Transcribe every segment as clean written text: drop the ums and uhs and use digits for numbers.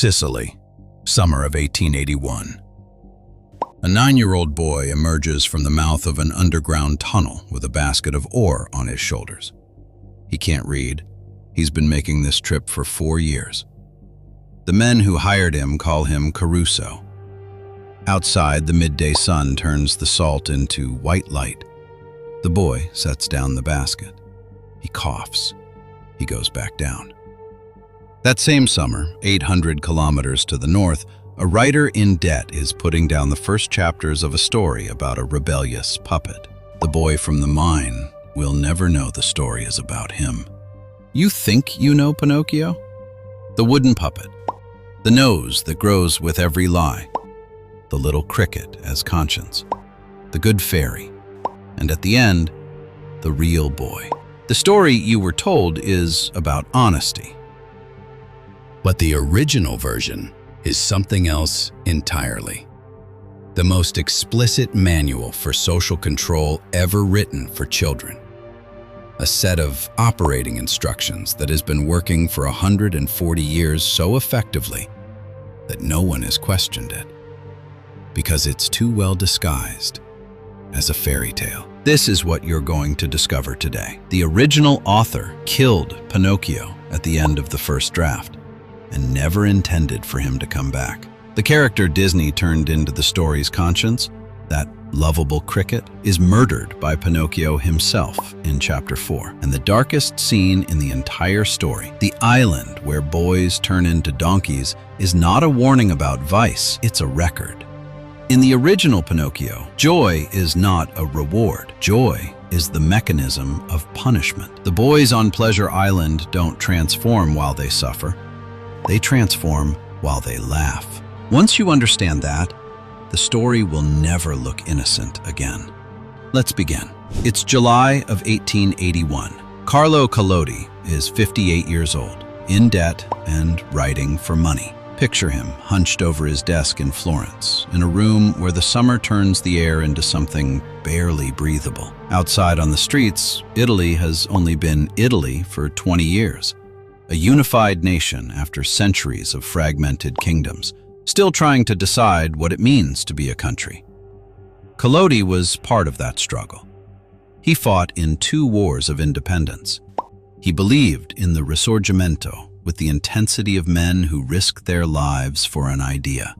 Sicily, summer of 1881. A 9-year-old boy emerges from the mouth of an underground tunnel with a basket of ore on his shoulders. He can't read. He's been making this trip for 4 years. The men who hired him call him Caruso. Outside, the midday sun turns the salt into white light. The boy sets down the basket. He coughs. He goes back down. That same summer, 800 kilometers to the north, a writer in debt is putting down the first chapters of a story about a rebellious puppet. The boy from the mine will never know the story is about him. You think you know Pinocchio? The wooden puppet, the nose that grows with every lie, the little cricket as conscience, the good fairy, and at the end, the real boy. The story you were told is about honesty. But the original version is something else entirely. The most explicit manual for social control ever written for children. A set of operating instructions that has been working for 140 years so effectively that no one has questioned it, because it's too well disguised as a fairy tale. This is what you're going to discover today. The original author killed Pinocchio at the end of the first draft and never intended for him to come back. The character Disney turned into the story's conscience, that lovable cricket, is murdered by Pinocchio himself in chapter 4. And the darkest scene in the entire story, the island where boys turn into donkeys, is not a warning about vice, it's a record. In the original Pinocchio, joy is not a reward. Joy is the mechanism of punishment. The boys on Pleasure Island don't transform while they suffer. They transform while they laugh. Once you understand that, the story will never look innocent again. Let's begin. It's July of 1881. Carlo Collodi is 58 years old, in debt and writing for money. Picture him hunched over his desk in Florence, in a room where the summer turns the air into something barely breathable. Outside on the streets, Italy has only been Italy for 20 years. A unified nation after centuries of fragmented kingdoms, still trying to decide what it means to be a country. Collodi was part of that struggle. He fought in 2 wars of independence. He believed in the Risorgimento with the intensity of men who risked their lives for an idea.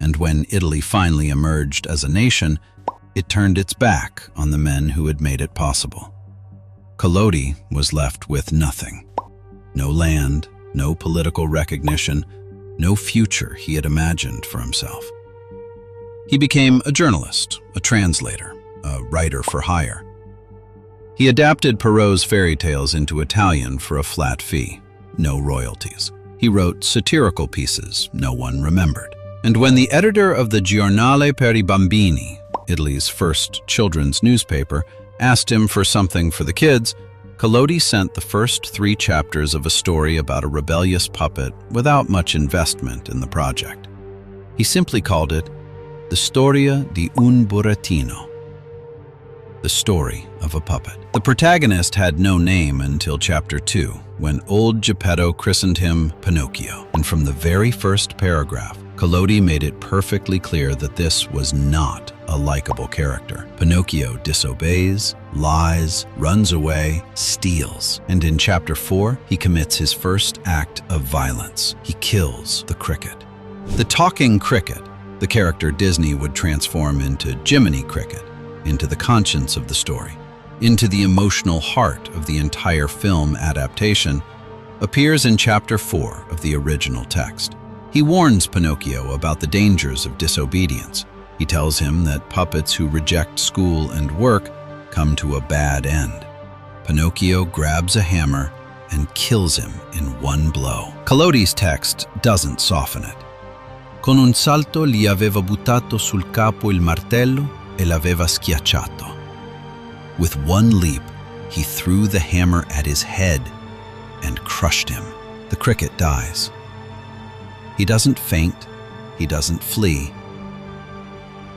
And when Italy finally emerged as a nation, it turned its back on the men who had made it possible. Collodi was left with nothing. No land, no political recognition, no future he had imagined for himself. He became a journalist, a translator, a writer for hire. He adapted Perrault's fairy tales into Italian for a flat fee, no royalties. He wrote satirical pieces no one remembered. And when the editor of the Giornale per i Bambini, Italy's first children's newspaper, asked him for something for the kids, Collodi sent the first 3 chapters of a story about a rebellious puppet without much investment in the project. He simply called it The Storia di un Burattino, the story of a puppet. The protagonist had no name until chapter 2, when old Geppetto christened him Pinocchio. And from the very first paragraph, Collodi made it perfectly clear that this was not a likable character. Pinocchio disobeys, lies, runs away, steals. And in chapter 4, he commits his first act of violence. He kills the cricket. The talking cricket, the character Disney would transform into Jiminy Cricket, into the conscience of the story, into the emotional heart of the entire film adaptation, appears in chapter 4 of the original text. He warns Pinocchio about the dangers of disobedience. He tells him that puppets who reject school and work come to a bad end. Pinocchio grabs a hammer and kills him in one blow. Collodi's text doesn't soften it. Con un salto gli aveva buttato sul capo il martello e l'aveva schiacciato. With one leap, he threw the hammer at his head and crushed him. The cricket dies. He doesn't faint, he doesn't flee,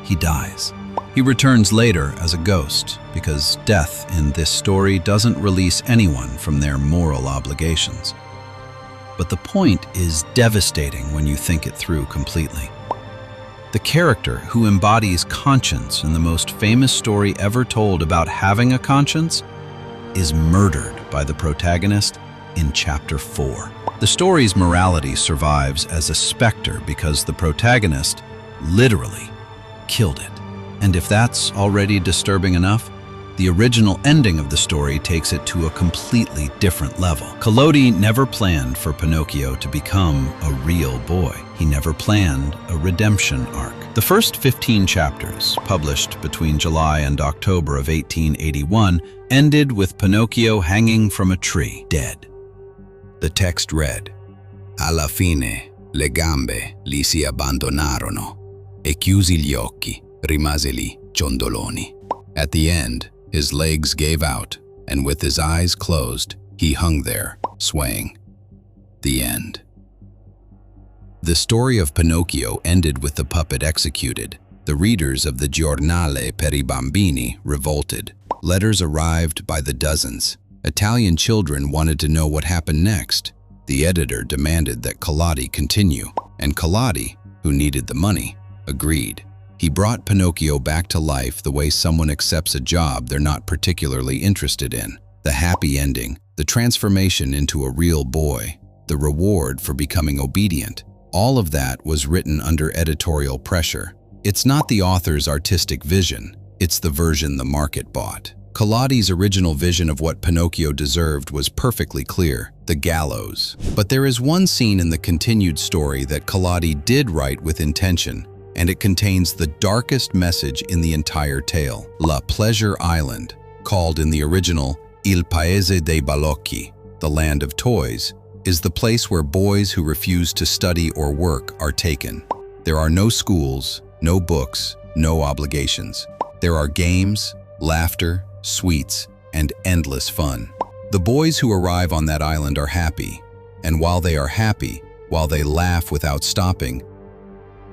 he dies. He returns later as a ghost, because death in this story doesn't release anyone from their moral obligations. but the point is devastating when you think it through completely. The character who embodies conscience in the most famous story ever told about having a conscience is murdered by the protagonist in chapter 4. The story's morality survives as a specter because the protagonist literally killed it. And if that's already disturbing enough, the original ending of the story takes it to a completely different level. Collodi never planned for Pinocchio to become a real boy. He never planned a redemption arc. The first 15 chapters, published between July and October of 1881, ended with Pinocchio hanging from a tree, dead. The text read, "Alla fine, le gambe gli si abbandonarono, e chiusi gli occhi, rimase lì ciondoloni." At the end, his legs gave out, and with his eyes closed, he hung there, swaying. The end. The story of Pinocchio ended with the puppet executed. The readers of the Giornale per I Bambini revolted. Letters arrived by the dozens. Italian children wanted to know what happened next. The editor demanded that Collodi continue, and Collodi, who needed the money, agreed. He brought Pinocchio back to life the way someone accepts a job they're not particularly interested in. The happy ending, the transformation into a real boy, the reward for becoming obedient, all of that was written under editorial pressure. It's not the author's artistic vision, it's the version the market bought. Collodi's original vision of what Pinocchio deserved was perfectly clear, the gallows. But there is one scene in the continued story that Collodi did write with intention, and it contains the darkest message in the entire tale. La Pleasure Island, called in the original Il Paese dei Balocchi, the land of toys, is the place where boys who refuse to study or work are taken. There are no schools, no books, no obligations. There are games, laughter, sweets, and endless fun. The boys who arrive on that island are happy, and while they are happy, while they laugh without stopping,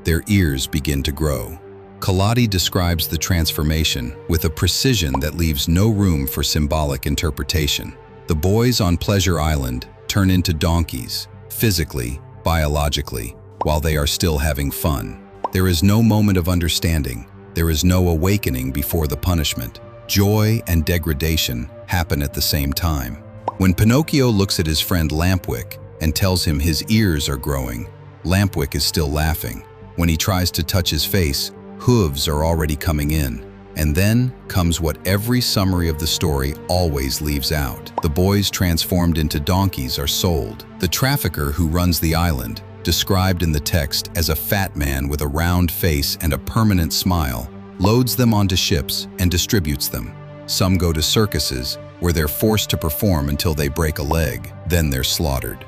their ears begin to grow. Collodi describes the transformation with a precision that leaves no room for symbolic interpretation. The boys on Pleasure Island turn into donkeys, physically, biologically, while they are still having fun. There is no moment of understanding. There is no awakening before the punishment. Joy and degradation happen at the same time. When Pinocchio looks at his friend Lampwick and tells him his ears are growing, Lampwick is still laughing. When he tries to touch his face, hooves are already coming in. And then comes what every summary of the story always leaves out. The boys transformed into donkeys are sold. The trafficker who runs the island, described in the text as a fat man with a round face and a permanent smile, loads them onto ships and distributes them. Some go to circuses, where they're forced to perform until they break a leg, then they're slaughtered.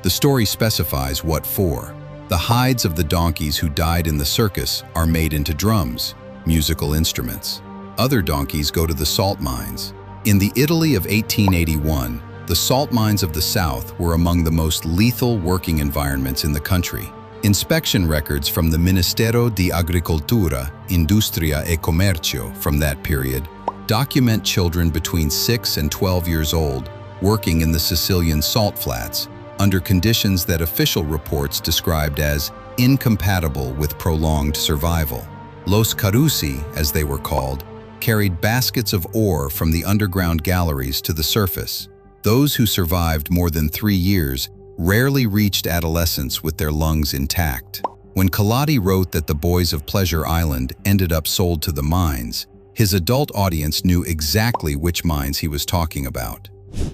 The story specifies what for. The hides of the donkeys who died in the circus are made into drums, musical instruments. Other donkeys go to the salt mines. In the Italy of 1881, the salt mines of the South were among the most lethal working environments in the country. Inspection records from the Ministero di Agricoltura, Industria e Commercio from that period document children between 6 and 12 years old working in the Sicilian salt flats under conditions that official reports described as incompatible with prolonged survival. Los Carusi, as they were called, carried baskets of ore from the underground galleries to the surface. Those who survived more than 3 years rarely reached adolescence with their lungs intact. When Collodi wrote that the boys of Pleasure Island ended up sold to the mines, his adult audience knew exactly which mines he was talking about.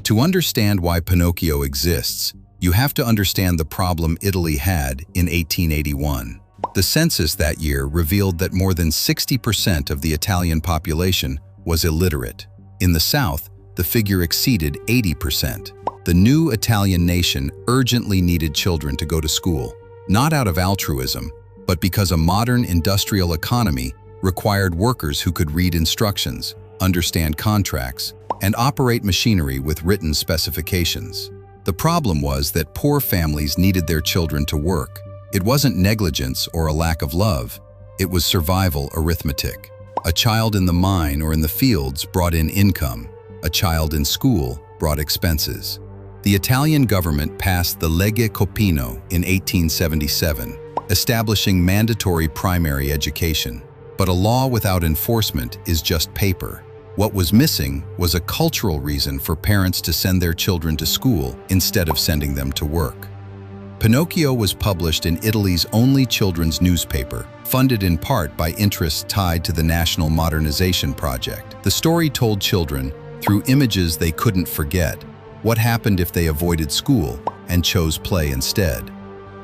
To understand why Pinocchio exists, you have to understand the problem Italy had in 1881. The census that year revealed that more than 60% of the Italian population was illiterate. In the South, the figure exceeded 80%. The new Italian nation urgently needed children to go to school, not out of altruism, but because a modern industrial economy required workers who could read instructions, understand contracts, and operate machinery with written specifications. The problem was that poor families needed their children to work. It wasn't negligence or a lack of love, it was survival arithmetic. A child in the mine or in the fields brought in income. A child in school brought expenses. The Italian government passed the Legge Copino in 1877, establishing mandatory primary education. But a law without enforcement is just paper. What was missing was a cultural reason for parents to send their children to school instead of sending them to work. Pinocchio was published in Italy's only children's newspaper, funded in part by interests tied to the National Modernization Project. The story told children, through images they couldn't forget, what happened if they avoided school and chose play instead.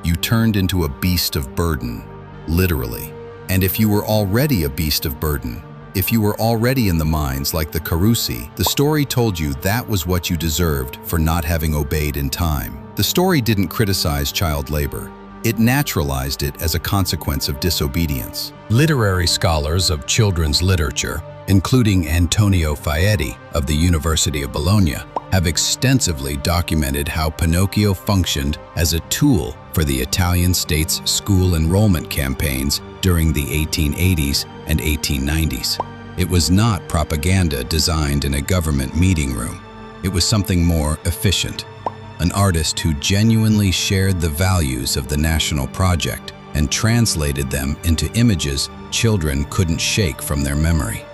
You turned into a beast of burden, literally. And if you were already a beast of burden, if you were already in the mines like the Carusi, the story told you that was what you deserved for not having obeyed in time. The story didn't criticize child labor. It naturalized it as a consequence of disobedience. Literary scholars of children's literature, including Antonio Faetti of the University of Bologna, have extensively documented how Pinocchio functioned as a tool for the Italian state's school enrollment campaigns during the 1880s and 1890s. It was not propaganda designed in a government meeting room. It was something more efficient. An artist who genuinely shared the values of the national project and translated them into images children couldn't shake from their memory.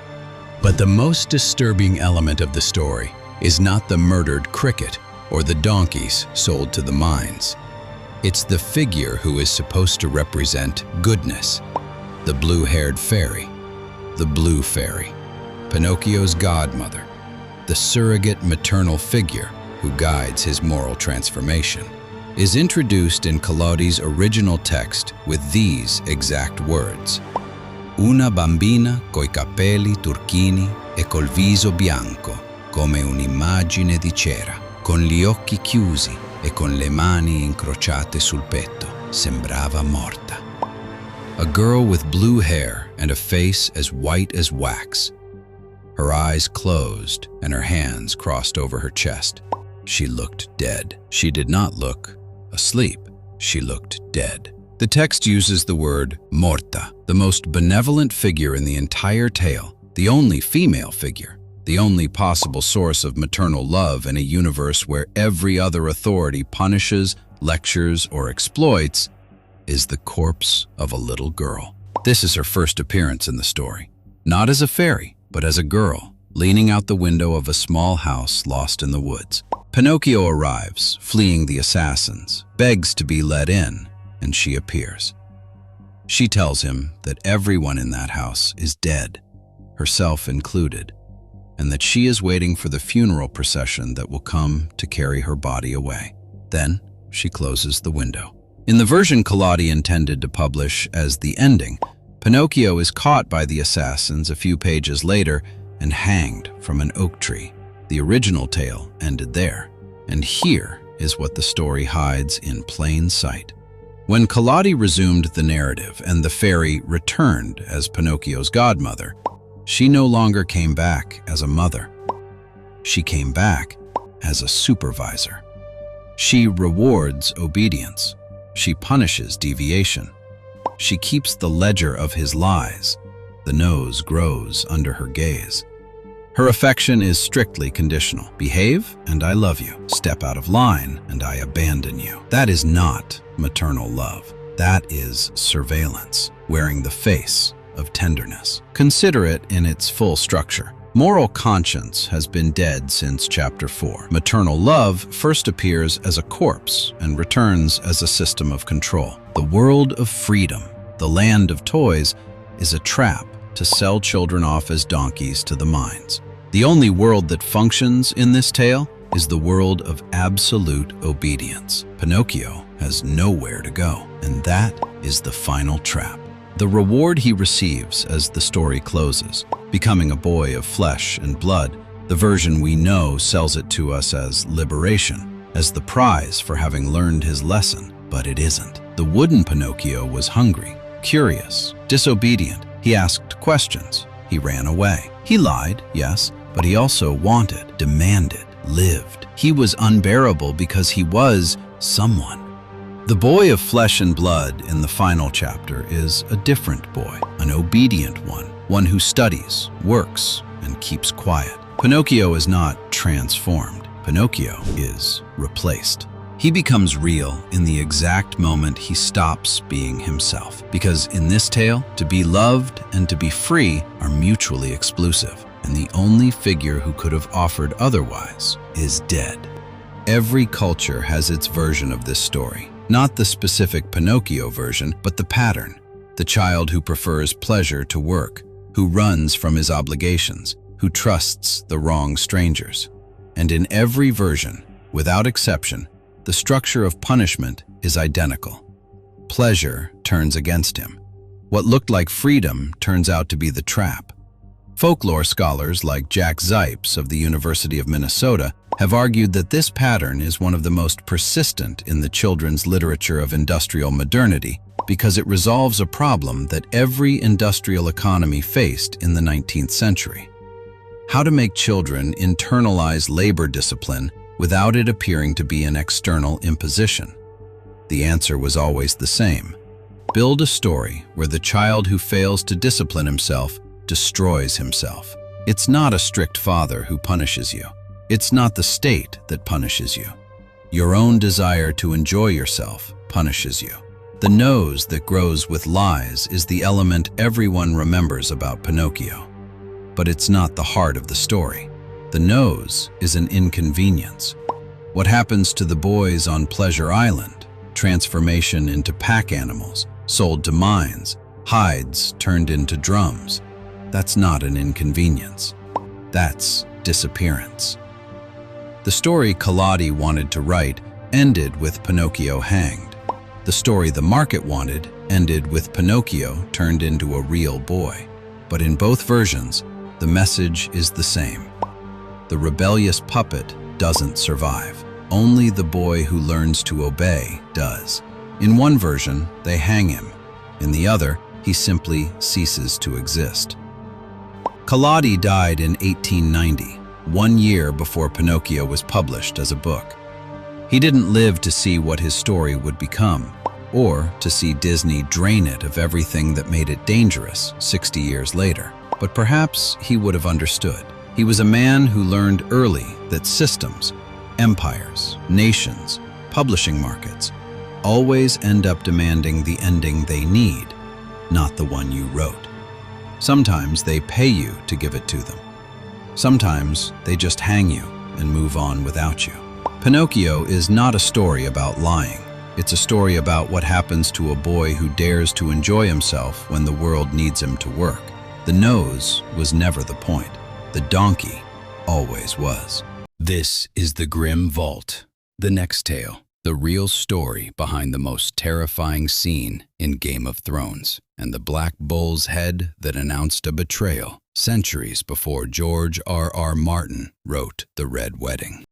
But the most disturbing element of the story is not the murdered cricket or the donkeys sold to the mines. It's the figure who is supposed to represent goodness, the blue-haired fairy, the blue fairy, Pinocchio's godmother, the surrogate maternal figure who guides his moral transformation, is introduced in Collodi's original text with these exact words: Una bambina coi capelli turchini e col viso bianco, come un'immagine di cera, con gli occhi chiusi e con le mani incrociate sul petto, sembrava morta. A girl with blue hair and a face as white as wax, her eyes closed and her hands crossed over her chest. She looked dead. She did not look asleep. She looked dead. The text uses the word morta, the most benevolent figure in the entire tale, the only female figure, the only possible source of maternal love in a universe where every other authority punishes, lectures, or exploits, is the corpse of a little girl. This is her first appearance in the story, not as a fairy, but as a girl, leaning out the window of a small house lost in the woods. Pinocchio arrives, fleeing the assassins, begs to be let in, and she appears. She tells him that everyone in that house is dead, herself included, and that she is waiting for the funeral procession that will come to carry her body away. Then she closes the window. In the version Collodi intended to publish as the ending, Pinocchio is caught by the assassins a few pages later and hanged from an oak tree. The original tale ended there, and here is what the story hides in plain sight. When Collodi resumed the narrative and the fairy returned as Pinocchio's godmother, she no longer came back as a mother. She came back as a supervisor. She rewards obedience. She punishes deviation. She keeps the ledger of his lies. The nose grows under her gaze. Her affection is strictly conditional. Behave, and I love you. Step out of line, and I abandon you. That is not maternal love. That is surveillance, wearing the face of tenderness. Consider it in its full structure. Moral conscience has been dead since chapter 4. Maternal love first appears as a corpse and returns as a system of control. The world of freedom, the land of toys, is a trap to sell children off as donkeys to the mines. The only world that functions in this tale is the world of absolute obedience. Pinocchio has nowhere to go, and that is the final trap. The reward he receives as the story closes, becoming a boy of flesh and blood, the version we know sells it to us as liberation, as the prize for having learned his lesson, but it isn't. The wooden Pinocchio was hungry, curious, disobedient. He asked questions. He ran away. He lied, yes, but he also wanted, demanded, lived. He was unbearable because he was someone. The boy of flesh and blood in the final chapter is a different boy, an obedient one who studies, works, and keeps quiet. Pinocchio is not transformed. Pinocchio is replaced. He becomes real in the exact moment he stops being himself. Because in this tale, to be loved and to be free are mutually exclusive, and the only figure who could have offered otherwise is dead. Every culture has its version of this story. Not the specific Pinocchio version, but the pattern. The child who prefers pleasure to work, who runs from his obligations, who trusts the wrong strangers. And in every version, without exception, the structure of punishment is identical. Pleasure turns against him. What looked like freedom turns out to be the trap. Folklore scholars like Jack Zipes of the University of Minnesota have argued that this pattern is one of the most persistent in the children's literature of industrial modernity because it resolves a problem that every industrial economy faced in the 19th century. How to make children internalize labor discipline without it appearing to be an external imposition. The answer was always the same. Build a story where the child who fails to discipline himself destroys himself. It's not a strict father who punishes you. It's not the state that punishes you. Your own desire to enjoy yourself punishes you. The nose that grows with lies is the element everyone remembers about Pinocchio. But it's not the heart of the story. The nose is an inconvenience. What happens to the boys on Pleasure Island? Transformation into pack animals, sold to mines, hides turned into drums. That's not an inconvenience. That's disappearance. The story Collodi wanted to write ended with Pinocchio hanged. The story the market wanted ended with Pinocchio turned into a real boy. But in both versions, the message is the same. The rebellious puppet doesn't survive. Only the boy who learns to obey does. In one version, they hang him. In the other, he simply ceases to exist. Collodi died in 1890, 1 year before Pinocchio was published as a book. He didn't live to see what his story would become, or to see Disney drain it of everything that made it dangerous 60 years later. But perhaps he would have understood. He was a man who learned early that systems, empires, nations, publishing markets always end up demanding the ending they need, not the one you wrote. Sometimes they pay you to give it to them. Sometimes they just hang you and move on without you. Pinocchio is not a story about lying. It's a story about what happens to a boy who dares to enjoy himself when the world needs him to work. The nose was never the point. The donkey always was. This is the Grimm Vault. The next tale, the real story behind the most terrifying scene in Game of Thrones, and the black bull's head that announced a betrayal centuries before George R.R. Martin wrote The Red Wedding.